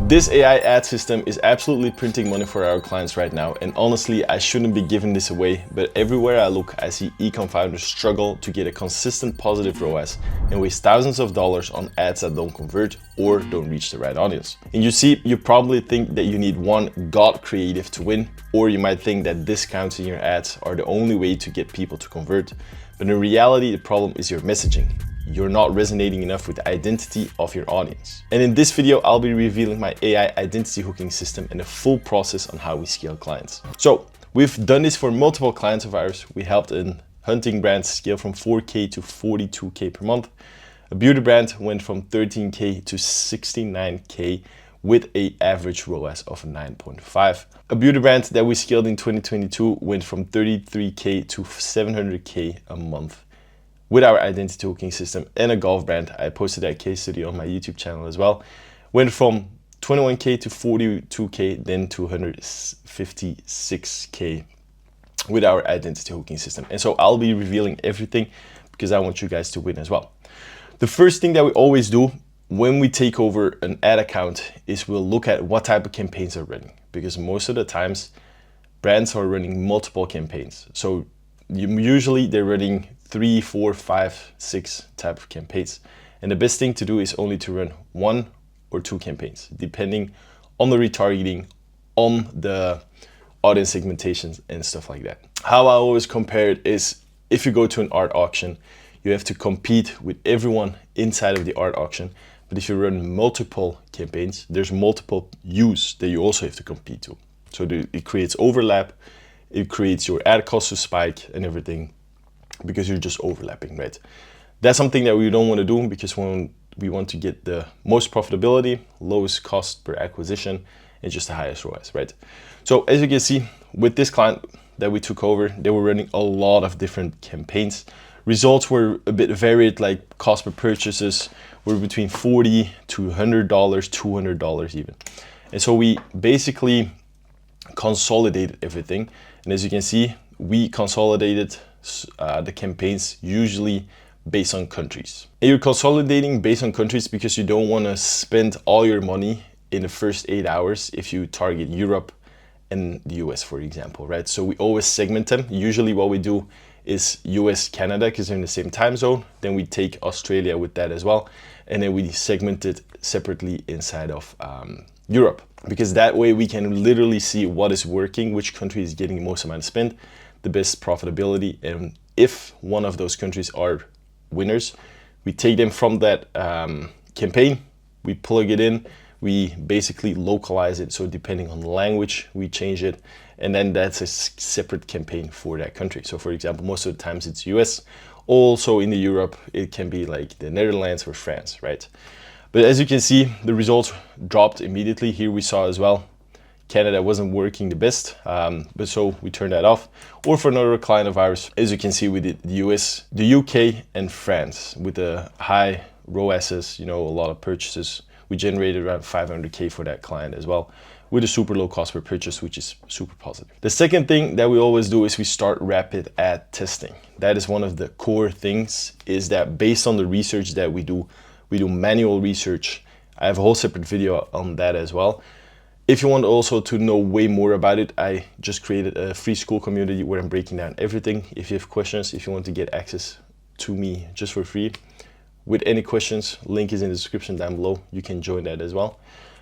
This AI ad system is absolutely printing money for our clients right now, and honestly, I shouldn't be giving this away, but everywhere I look, I see ecom founders struggle to get a consistent positive ROAS and waste thousands of dollars on ads that don't convert or don't reach the right audience. And you probably think that you need one god creative to win, or you might think that discounts in your ads are the only way to get people to convert. But in reality, the problem is your messaging. You're not resonating enough with the identity of your audience. And in this video, I'll be revealing my AI identity hooking system and the full process on how we scale clients. So we've done this for multiple clients of ours. We helped in hunting brands scale from 4K to 42K per month. A beauty brand went from 13K to 69K with an average ROAS of 9.5. A beauty brand that we scaled in 2022 went from 33K to 700K a month with our identity hooking system. And a golf brand, I posted that case study on my YouTube channel as well, went from 21K to 42K, then to 156K with our identity hooking system. And so I'll be revealing everything because I want you guys to win as well. The first thing that we always do when we take over an ad account is we'll look at what type of campaigns are running, because most of the times brands are running multiple campaigns. So usually they're running 3, 4, 5, 6 type of campaigns. And the best thing to do is only to run 1 or 2 campaigns, depending on the retargeting, on the audience segmentations and stuff like that. How I always compare it is, if you go to an art auction, you have to compete with everyone inside of the art auction. But if you run multiple campaigns, there's multiple views that you also have to compete to. So it creates overlap, it creates your ad cost to spike and everything, because you're just overlapping, right? That's something that we don't want to do, because when we want to get the most profitability, lowest cost per acquisition, and just the highest ROAS, right? So as you can see, with this client that we took over, they were running a lot of different campaigns. Results were a bit varied, like cost per purchases were between $40 to $100, $200 even. And so we basically consolidated everything. And as you can see, we consolidated the campaigns usually based on countries. And you're consolidating based on countries because you don't want to spend all your money in the first 8 hours if you target Europe and the US, for example, right? So we always segment them. Usually what we do is US, Canada, because they're in the same time zone. Then we take Australia with that as well. And then we segment it separately inside of Europe, because that way we can literally see what is working, which country is getting the most amount of spend, the best profitability. And if one of those countries are winners, we take them from that campaign, we plug it in, we basically localize it. So depending on the language, we change it. And then that's a separate campaign for that country. So for example, most of the times it's US. Also in the Europe, it can be like the Netherlands or France, right? But as you can see, the results dropped immediately. Here we saw as well, Canada wasn't working the best, but so we turned that off. Or for another client of ours, as you can see, we did the US, the UK and France with the high ROASs, a lot of purchases. We generated around 500K for that client as well, with a super low cost per purchase, which is super positive. The second thing that we always do is we start rapid ad testing. That is one of the core things, is that based on the research that we do manual research. I have a whole separate video on that as well. If you want also to know way more about it, I just created a free school community where I'm breaking down everything. If you have questions, if you want to get access to me just for free, with any questions, link is in the description down below. You can join that as well.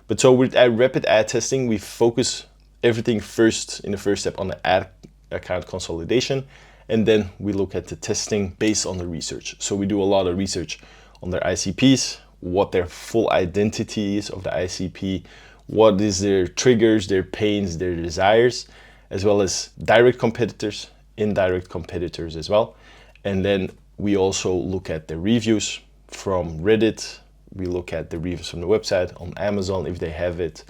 But so with rapid ad testing, we focus everything first in the first step on the ad account consolidation. And then we look at the testing based on the research. So we do a lot of research on their ICPs, what their full identity is of the ICP, what is their triggers, their pains, their desires, as well as direct competitors, indirect competitors as well. And then we also look at the reviews from Reddit. We look at the reviews from the website, on Amazon if they have it,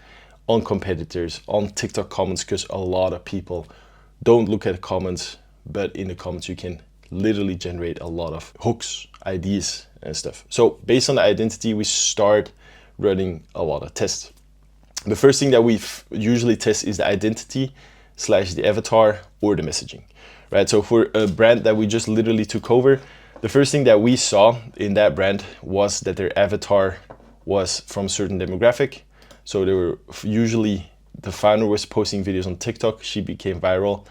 on competitors, on TikTok comments, because a lot of people don't look at the comments, but in the comments you can literally generate a lot of hooks, ideas and stuff. So based on the identity, we start running a lot of tests. The first thing that we usually test is the identity / the avatar or the messaging, right? So for a brand that we just literally took over, the first thing that we saw in that brand was that their avatar was from a certain demographic. So they were usually, the founder was posting videos on TikTok. She became viral.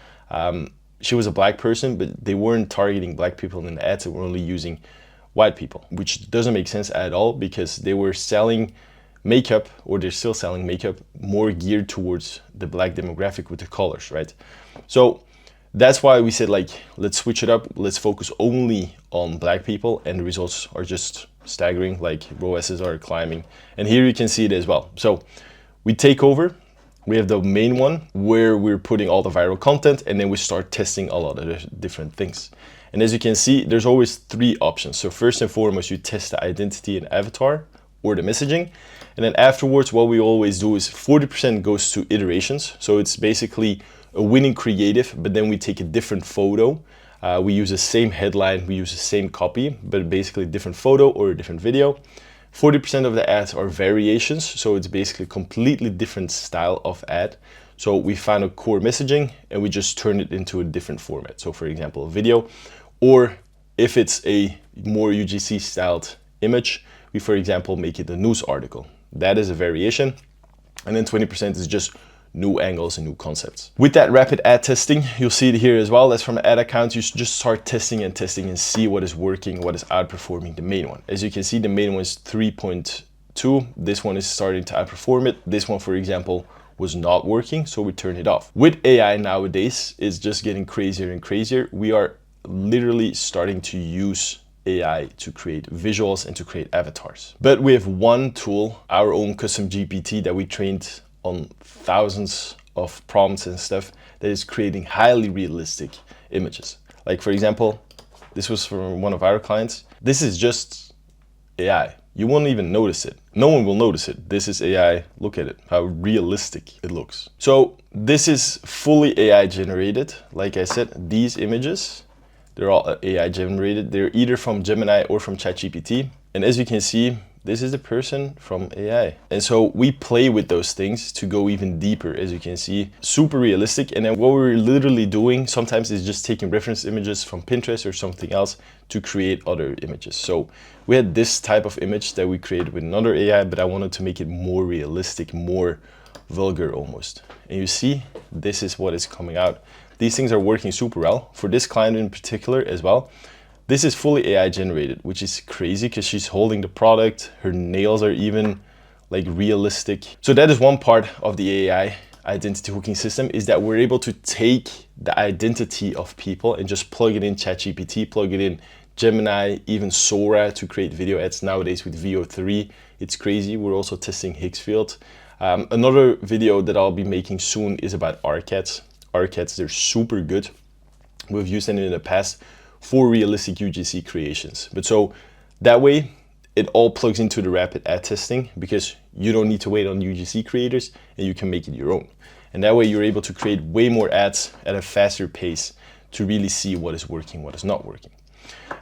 She was a black person, but they weren't targeting black people in the ads. They were only using white people, which doesn't make sense at all, because they were selling makeup, or they're still selling makeup, more geared towards the black demographic with the colors, right? So that's why we said, like, let's switch it up. Let's focus only on black people, and the results are just staggering. Like, ROASs are climbing, and here you can see it as well. So we take over. We have the main one where we're putting all the viral content, and then we start testing a lot of different things. And as you can see, there's always 3 options. So first and foremost, you test the identity and avatar, or the messaging. And then afterwards, what we always do is 40% goes to iterations. So it's basically a winning creative, but then we take a different photo. We use the same headline, we use the same copy, but basically a different photo or a different video. 40% of the ads are variations, so it's basically a completely different style of ad. So we found a core messaging and we just turn it into a different format. So for example, a video, or if it's a more UGC styled image, we, for example, make it a news article. That is a variation. And then 20% is just new angles and new concepts. With that rapid ad testing, you'll see it here as well. That's from ad account. You just start testing and see what is working, what is outperforming the main one. As you can see, the main one is 3.2. This one is starting to outperform it. This one, for example, was not working, so we turn it off. With AI nowadays, it's just getting crazier and crazier. We are literally starting to use AI to create visuals and to create avatars. But we have one tool, our own custom GPT, that we trained on thousands of prompts and stuff, that is creating highly realistic images. Like, for example, this was from one of our clients. This is just AI. You won't even notice it. No one will notice it. This is AI. Look at it, how realistic it looks. So this is fully AI generated. Like I said, these images, they're all AI generated. They're either from Gemini or from ChatGPT. And as you can see, this is the person from AI. And so we play with those things to go even deeper, as you can see, super realistic. And then what we're literally doing sometimes is just taking reference images from Pinterest or something else to create other images. So we had this type of image that we created with another AI, but I wanted to make it more realistic, more vulgar almost. And you see, this is what is coming out. These things are working super well for this client in particular as well. This is fully AI generated, which is crazy because she's holding the product. Her nails are even like realistic. So that is one part of the AI identity hooking system, is that we're able to take the identity of people and just plug it in ChatGPT, plug it in Gemini, even Sora to create video ads nowadays with VO3. It's crazy. We're also testing Higgsfield. Another video that I'll be making soon is about RCATs. RCATs, they're super good. We've used them in the past for realistic UGC creations. But so that way, it all plugs into the rapid ad testing, because you don't need to wait on UGC creators and you can make it your own. And that way you're able to create way more ads at a faster pace to really see what is working, what is not working.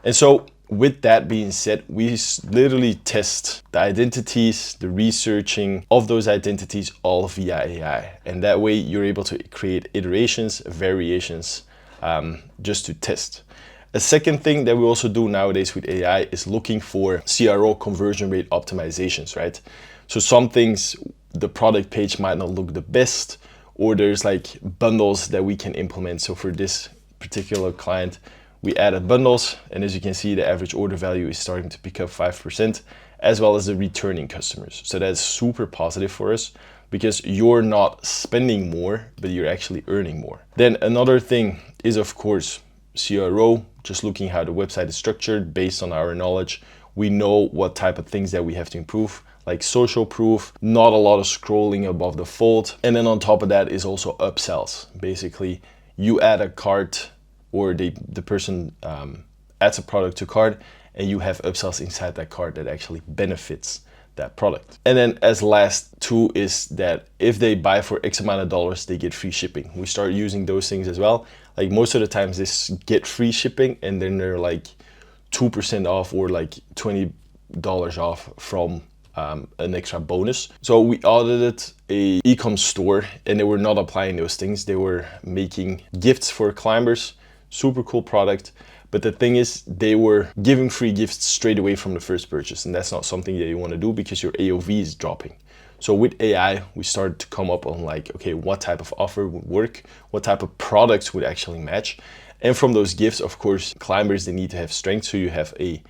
And so with that being said, we literally test the identities, the researching of those identities, all via AI. And that way you're able to create iterations, variations, just to test. A second thing that we also do nowadays with AI is looking for CRO, conversion rate optimizations, right? So some things, the product page might not look the best, or there's like bundles that we can implement. So for this particular client, we added bundles, and as you can see, the average order value is starting to pick up 5%, as well as the returning customers. So that's super positive for us, because you're not spending more, but you're actually earning more. Then another thing is, of course, CRO, just looking how the website is structured based on our knowledge. We know what type of things that we have to improve, like social proof, not a lot of scrolling above the fold. And then on top of that is also upsells. Basically, you add a cart, or the person adds a product to cart, and you have upsells inside that cart that actually benefits that product. And then as last two is that if they buy for X amount of dollars, they get free shipping. We start using those things as well. Like most of the times they get free shipping, and then they're like 2% off or like $20 off from an extra bonus. So we audited a ecom store, and they were not applying those things. They were making gifts for climbers, super cool product. But the thing is, they were giving free gifts straight away from the first purchase, and that's not something that you want to do, because your AOV is dropping. So with AI, we started to come up on like, okay, what type of offer would work? What type of products would actually match? And from those gifts, of course, climbers, they need to have strength. So you have a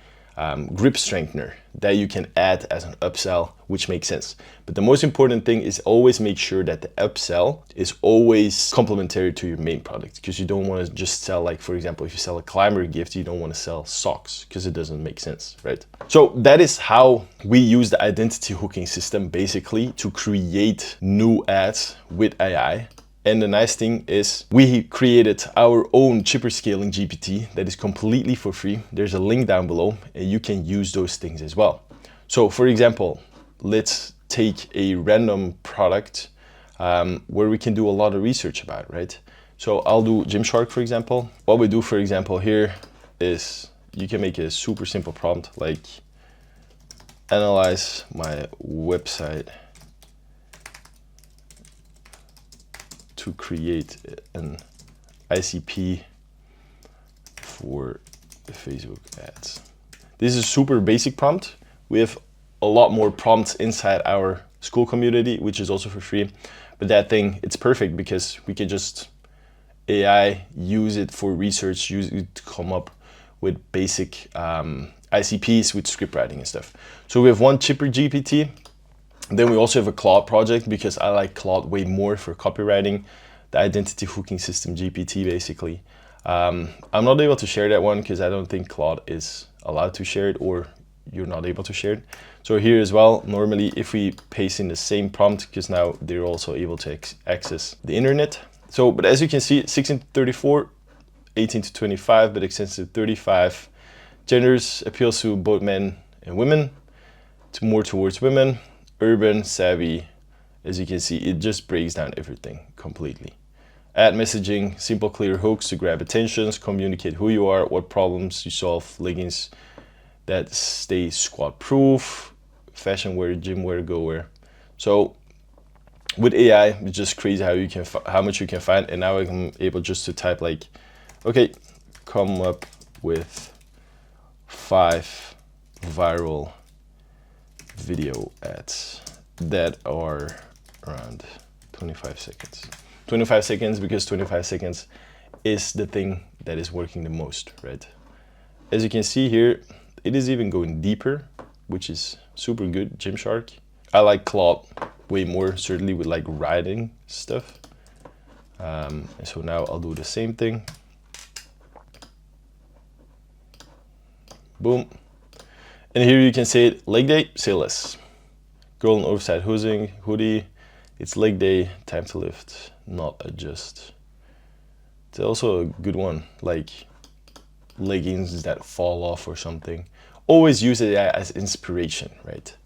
grip strengthener that you can add as an upsell, which makes sense. But the most important thing is always make sure that the upsell is always complementary to your main product, because you don't want to just sell, like, for example, if you sell a climber gift, you don't want to sell socks because it doesn't make sense, right? So that is how we use the identity hooking system basically to create new ads with AI. And the nice thing is we created our own chipper scaling GPT that is completely for free. There's a link down below and you can use those things as well. So for example, let's take a random product where we can do a lot of research about, right? So I'll do Gymshark, for example. What we do, for example, here is you can make a super simple prompt like analyze my website to create an ICP for Facebook ads. This is a super basic prompt. We have a lot more prompts inside our school community, which is also for free. But that thing, it's perfect because we can just AI use it for research, use it to come up with basic ICPs with script writing and stuff. So we have one chipper GPT. Then we also have a Claude project because I like Claude way more for copywriting, the identity hooking system GPT basically. I'm not able to share that one because I don't think Claude is allowed to share it, or you're not able to share it. So here as well, normally if we paste in the same prompt, because now they're also able to access the internet. So, but as you can see, 16 to 34, 18 to 25, but extends to 35. Genders appeals to both men and women, to more towards women. Urban, savvy, as you can see, it just breaks down everything completely. Ad messaging, simple, clear hooks to grab attentions, communicate who you are, what problems you solve, leggings that stay squat proof, fashion wear, gym wear, go wear. So with AI, it's just crazy how much you can find. And now I'm able just to type like, okay, come up with 5 viral video ads that are around 25 seconds. 25 seconds because 25 seconds is the thing that is working the most, right? As you can see here, it is even going deeper, which is super good, Gymshark. I like Claude way more, certainly with like writing stuff. And so now I'll do the same thing. Boom. And here you can say it, leg day, say less. Girl in oversized hoodie, it's leg day, time to lift, not adjust. It's also a good one, like leggings that fall off or something. Always use it as inspiration, right?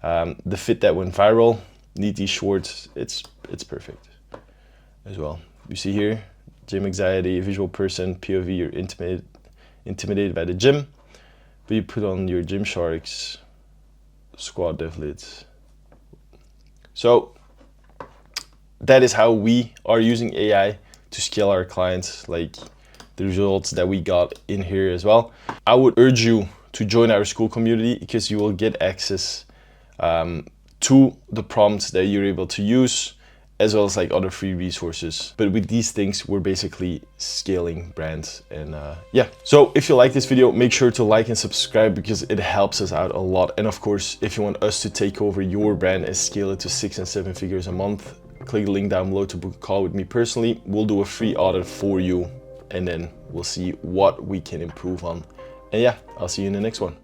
The fit that went viral, need these shorts, it's perfect as well. You see here, gym anxiety, visual person, POV, you're intimidated by the gym. But you put on your Gymshark's squat deadlifts. So that is how we are using AI to scale our clients, like the results that we got in here as well. I would urge you to join our school community because you will get access to the prompts that you're able to use, as well as like other free resources. But with these things, we're basically scaling brands. And yeah, so if you like this video, make sure to like and subscribe because it helps us out a lot. And of course, if you want us to take over your brand and scale it to 6 and 7 figures a month, click the link down below to book a call with me personally. We'll do a free audit for you and then we'll see what we can improve on. And yeah, I'll see you in the next one.